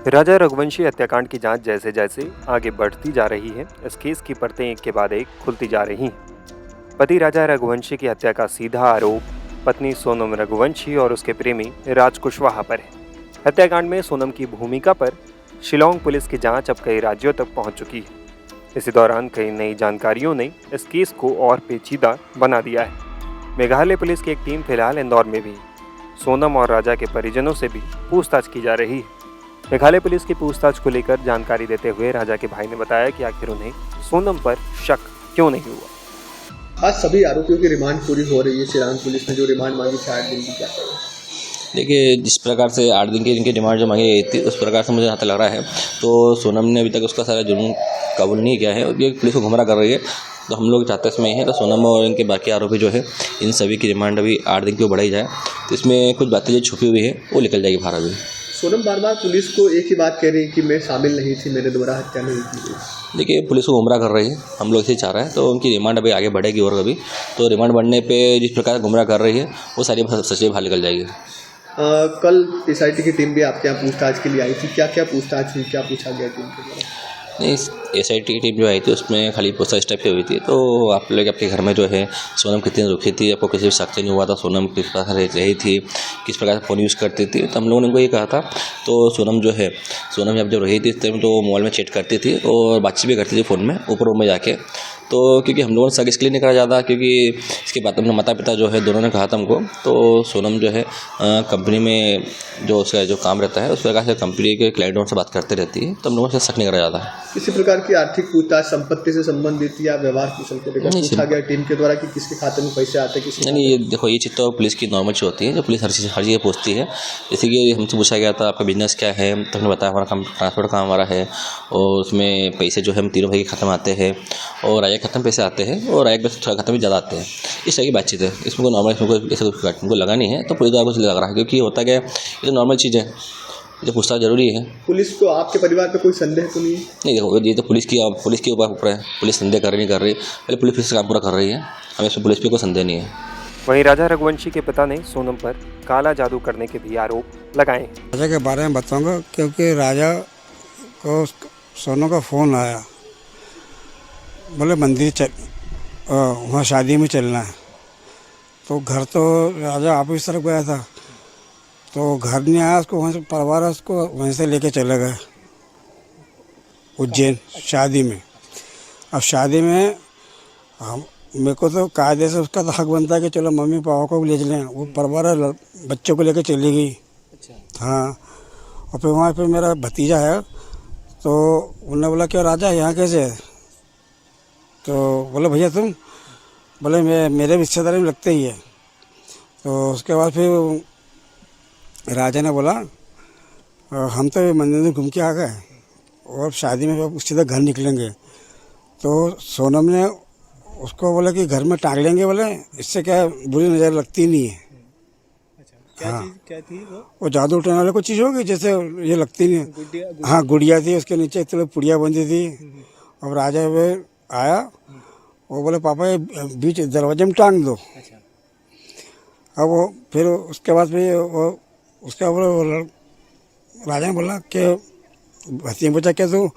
राजा रघुवंशी हत्याकांड की जांच जैसे जैसे आगे बढ़ती जा रही है, इस केस की परतें एक के बाद एक खुलती जा रही हैं। पति राजा रघुवंशी की हत्या का सीधा आरोप पत्नी सोनम रघुवंशी और उसके प्रेमी राज कुशवाहा पर है। हत्याकांड में सोनम की भूमिका पर शिलोंग पुलिस की जांच अब कई राज्यों तक पहुंच चुकी है। इसी दौरान कई नई जानकारियों ने इस केस को और पेचीदा बना दिया है। मेघालय पुलिस की एक टीम फिलहाल इंदौर में भी है। सोनम और राजा के परिजनों से भी पूछताछ की जा रही है। मेघालय पुलिस की पूछताछ को लेकर जानकारी देते हुए राजा के भाई ने बताया कि आखिर उन्हें सोनम पर शक क्यों नहीं हुआ। आज सभी आरोपियों की रिमांड पूरी हो रही है। शिलांग पुलिस ने जो रिमांड मांगी थी 8 दिन की, क्या करें? देखिए, जिस प्रकार से 8 दिन की इनकी डिमांड जो मांगी गई थी, उस प्रकार से मुझे जहाँ तक लग रहा है तो सोनम ने अभी तक उसका सारा जुर्म कबूल नहीं किया है और ये पुलिस को गुमराह कर रही है। तो हम लोग चाहते इसमें है कि सोनम और इनके बाकी आरोपी जो है, इन सभी की रिमांड अभी 8 दिन की बढ़ाई जाए। तो इसमें कुछ बातें जो छुपी हुई है वो निकल जाएगी बाहर। अभी सोनम बार बार पुलिस को एक ही बात कह रही है कि मैं शामिल नहीं थी, मेरे द्वारा हत्या नहीं की गई। देखिए, पुलिस को गुमराह कर रही है, हम लोग इसे चाह रहे हैं। तो उनकी रिमांड अभी आगे बढ़ेगी और अभी तो रिमांड बढ़ने पे जिस प्रकार गुमराह कर रही है वो सारी सच्चाई बाहर निकल जाएगी। कल एसआईटी की टीम भी आपके यहाँ पूछताछ के लिए आई थी, क्या क्या पूछताछ हुई, क्या पूछा गया टीम के द्वारा? नहीं, एसआईटी की टीम जो आई थी उसमें खाली पूछताछ टाइप की हुई थी। तो आप लोग आपके घर में जो है सोनम कितनी रुकी थी, आपको किसी भी शक नहीं हुआ था, सोनम किस प्रकार रही थी, किस प्रकार से फ़ोन यूज़ करती थी। तो हम लोगों ने उनको ये कहा था। तो सोनम जो है, सोनम जब रही थी इस टाइम तो मोबाइल में चैट करती थी और बातचीत भी करती थी फ़ोन में ऊपर रूम में जाके। तो क्योंकि हम लोगों ने शक इसलिए नहीं करा ज़्यादा, क्योंकि इसके बाद अपने माता पिता जो है दोनों ने कहा था हमको। तो सोनम जो है कंपनी में जो उसका जो काम रहता है उस प्रकार से कंपनी के क्लाइंटों से बात करते रहती है। तो हम लोगों से शक नहीं करा ज़्यादा। किसी प्रकार की आर्थिक पूछताछ संपत्ति से संबंधित या व्यवहार कुशल को लेकर पूछा गया टीम के द्वारा कि किसके खाते में पैसे आते हैं, किसी नहीं, ये देखो, ये चीज़ तो पुलिस की नॉर्मल चीज़ होती है जो पुलिस हर चीज़ पूछती है। जैसे कि हमसे पूछा गया था आपका बिजनेस क्या है, तो हमने बताया हमारा काम ट्रांसपोर्ट काम हमारा है और उसमें पैसे जो है हम तीनों भाई के खाते में आते हैं और राजा के खाते में पैसे आते हैं और राजा के खाते में ज़्यादा आते हैं। इस तरह की बातचीत है, इसमें कोई नॉर्मल, इसमें कोई ऐसा कुछ लगा नहीं है। तो पुलिस द्वारा कुछ लग रहा है क्योंकि होता क्या है, ये तो नॉर्मल चीज़ है, ये पूछताछ जरूरी है। पुलिस को आपके परिवार पे कोई संदेह तो नहीं है? नहीं, देखो, ये तो पुलिस के ऊपर है, पुलिस संदेह कर रही नहीं कर रही, पहले पुलिस काम पूरा कर रही है, हमें इसमें पुलिस पे कोई संदेह नहीं है। वहीं राजा रघुवंशी के पिता ने सोनम पर काला जादू करने के भी आरोप लगाए। राजा के बारे में बताऊंगा क्योंकि राजा को सोनम का फ़ोन आया, बोले मंदिर वहाँ शादी में चलना है। तो घर तो राजा ऑफिस तरफ गया था, तो घर नहीं आया, उसको वहाँ से परिवार उसको वहीं से लेके चले गए उज्जैन शादी में। अब शादी में हम मेरे को तो कायदे से उसका तो हक बनता है कि चलो मम्मी पापा को भी ले चलें। वो परिवार बच्चों को लेके चली गई। हाँ, और फिर वहाँ पे मेरा भतीजा है, तो उन्होंने बोला कि राजा यहाँ कैसे है? तो बोले भैया तुम, बोले मेरे रिश्तेदारी में लगते ही है। तो उसके बाद फिर राजा ने बोला हम तो मंदिर में घूम के आ गए और शादी में सीधा घर निकलेंगे। तो सोनम ने उसको बोला कि घर में टांग लेंगे, बोले इससे क्या बुरी नज़र लगती नहीं है। अच्छा, हाँ, क्या थी वो जादू उठाने वाले कोई चीज़ होगी जैसे ये लगती नहीं है। हाँ, गुड़िया थी, उसके नीचे इतने पुड़िया बंधी थी। अब राजा वे आया, वो बोले पापा ये बीच दरवाजे में टांग दो। अब वो फिर उसके बाद फिर वो उसका बोला, राजा ने बोला कि भतीजा पूछा क्या तू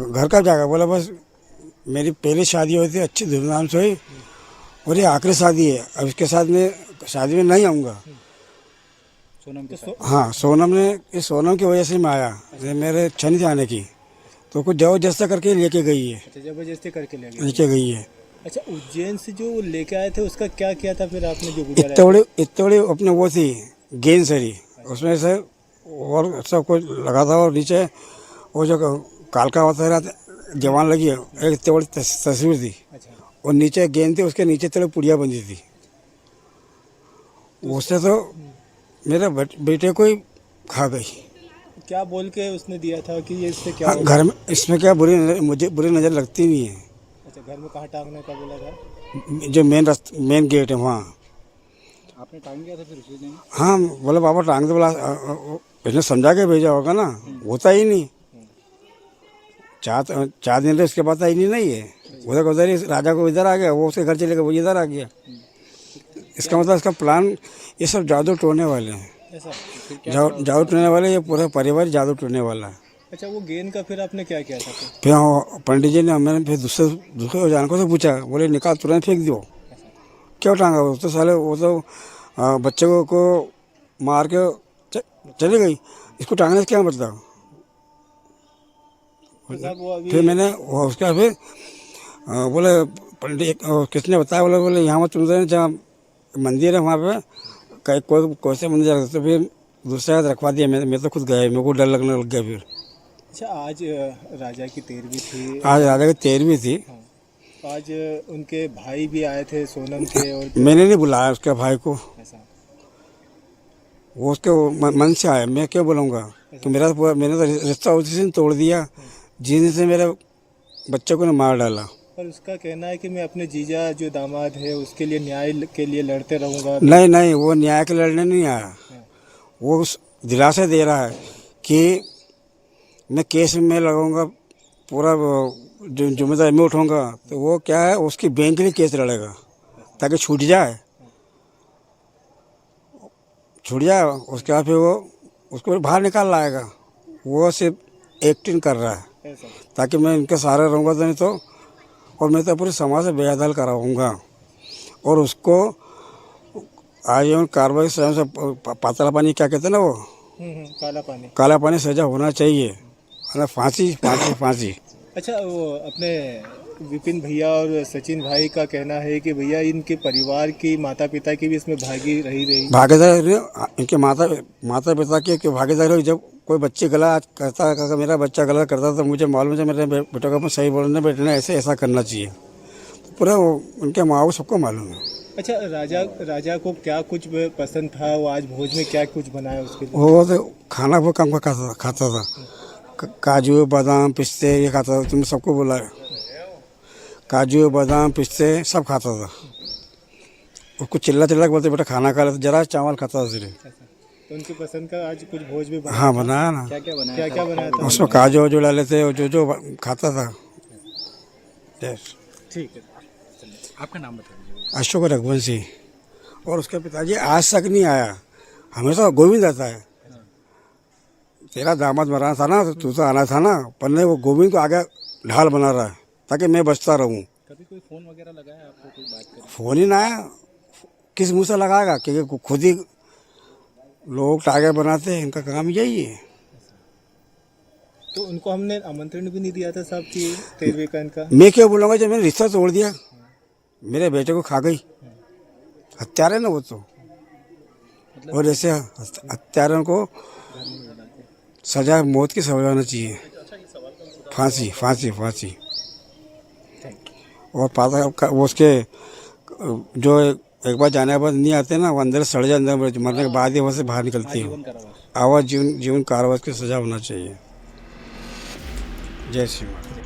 घर कब जाएगा? बोला बस मेरी पहली शादी हुई थी, अच्छी धूमधाम से हुई और ये आखिरी शादी है, अब इसके साथ में शादी में नहीं आऊँगा। सोनम के साथ? हाँ, सोनम की वजह से मैं आया, मेरे इच्छा नहीं थी आने की, तो कुछ जबरदस्ती करके लेके गई है। अच्छा, जबरदस्ती करके लेके गई है। अच्छा, उज्जैन से जो लेके आए थे उसका क्या किया था फिर आपने? जो इतने बड़ी अपने वो थी गेंद सरी, उसमें से और सब कुछ लगा था और नीचे वो जो कालका होता रहा जवान लगी है, एक इतनी बड़ी तस्वीर थी। अच्छा। और नीचे गेंद थी, उसके नीचे तेरे पुड़िया बंधी थी। उससे तो मेरे बेटे को ही खा गई। क्या बोल के उसने दिया था कि ये इससे क्या? घर में इसमें क्या मुझे बुरी नज़र लगती नहीं है। अच्छा, घर में कहाँ टांगने का बोला था? जो मेन गेट है वहाँ। आपने टांग दिया था फिर उसी दिन? हाँ, बोले पापा टांग दे, बोला इसने समझा के भेजा होगा ना, होता ही नहीं। 4 दिन रहे, उसके बाद आई नहीं है। उधर ही राजा को इधर आ गया, वो उसके घर चले गए, वो इधर आ गया। इसका मतलब इसका प्लान, ये सब जादू टोने वाले हैं। ऐसा फिर क्या जादू टूटने वाला, ये पूरा परिवार जादू टूटने वाला है। अच्छा, वो गेंद का फिर आपने क्या किया था फिर? फिर पंडित जी ने, मैंने फिर दूसरे जानकों से पूछा, बोले निकाल तुरंत फेंक दो। क्यों टांगा? वो तो साले, वो तो बच्चे को मार के चली गई, इसको टांगने से क्या मतलब। तो साहब वो अभी फिर मैंने उसका फिर बोले पंडित किसने बताया, बोले यहाँ मत तुम जहाँ मंदिर है वहाँ पे कोई से मंदिर है, तो फिर दूसरा रखवा दिया। मैं तो खुद गया, मेरे को डर लगने लग गया फिर। अच्छा, आज राजा की 13वीं थी। आज राजा की 13वीं थी। आज उनके भाई भी आए थे सोनम के, और मैंने नहीं बुलाया उसके भाई को, ऐसा वो उसके मन से आया, मैं क्यों बोलूँगा। तो मैंने तो रिश्ता उसी दिन तोड़ दिया जिस दिन से मेरे बच्चे को ने मार डाला। पर उसका कहना है कि मैं अपने जीजा जो दामाद है उसके लिए न्याय के लिए लड़ते रहूँगा। नहीं, वो न्याय के लड़ने नहीं आया, वो दिलासा दे रहा है कि मैं केस में लगाऊंगा, पूरा जिम्मेदारी में उठाऊंगा। तो वो क्या है, उसकी बैंक के लिए केस लड़ेगा ताकि छूट जाए। उसके बाद फिर वो उसको बाहर निकाल लाएगा। वो सिर्फ एक्टिंग कर रहा है ऐसा ताकि मैं इनके सहारे रहूँगा, तो नहीं तो, और मैं तो पूरे समाज से बेअदल कराऊँगा। और उसको आजीवन कार्रवाई से पातला पानी क्या कहते हैं ना, वो काला पानी सजा होना चाहिए, मतलब फांसी। अच्छा, वो अपने विपिन भैया और सचिन भाई का कहना है कि भैया इनके परिवार की माता पिता की भी इसमें भागीदारी इनके माता पिता की भागीदारी। जब कोई बच्चे गलत करता है, अगर मेरा बच्चा गलत करता है तो मुझे मालूम है मेरे बेटे को सही बोलना, बेटे ने ऐसा करना चाहिए। तो पूरा उनके माँ बाप सबको मालूम है। अच्छा, राजा को क्या कुछ पसंद था? वो आज भोज में क्या कुछ बनाया उसके लिए? वो तो खाना वो कम खाता था, काजू बादाम पिस्ते ये खाता था। तुमने सबको बोला है, काजू बादाम पिस्ते सब खाता था। उसको चिल्ला के बोलते बेटा खाना खा लेता, जरा चावल खाता था सिर्फ। तो उनकी पसंद का आज कुछ भोज भी हाँ बनाया ना। क्या बनाया था? उसमें काजू वाजू डाले थे, जो खाता था। ठीक है, आपका नाम बताइए। अशोक रघुवंशी। और उसके पिताजी आज तक नहीं आया, हमेशा गोविंद आता है। तेरा दामाद मराना था ना, तो तू तो आना था ना, पर नहीं, वो गोविंद को आगे ढाल बना रहा है ताकि मैं बचता रहूं। कभी कोई फोन वगैरह लगाया आपको, कोई बात करें? फोन ही ना आया, किस मुंह से लगाएगा, क्योंकि खुद ही लोग टारगेट बनाते हैं, इनका काम यही है। तो उनको हमने आमंत्रण भी नहीं दिया था साहब कि 13वीं का इनका। मैं क्या बोलूँगा, जब मैंने रिश्ता तोड़ दिया, मेरे बेटे को खा गई। हत्यारे ना वो तो, और ऐसे हत्यारों को सजा मौत की सजा होना चाहिए, फांसी। और पाता वो उसके जो एक बार जाने के बाद नहीं आते ना, वो अंदर सड़ जाए, अंदर मरने के बाद ही वहाँ से बाहर निकलती है। आवाज जीवन कारावास की सजा होना चाहिए। जय श्री राम।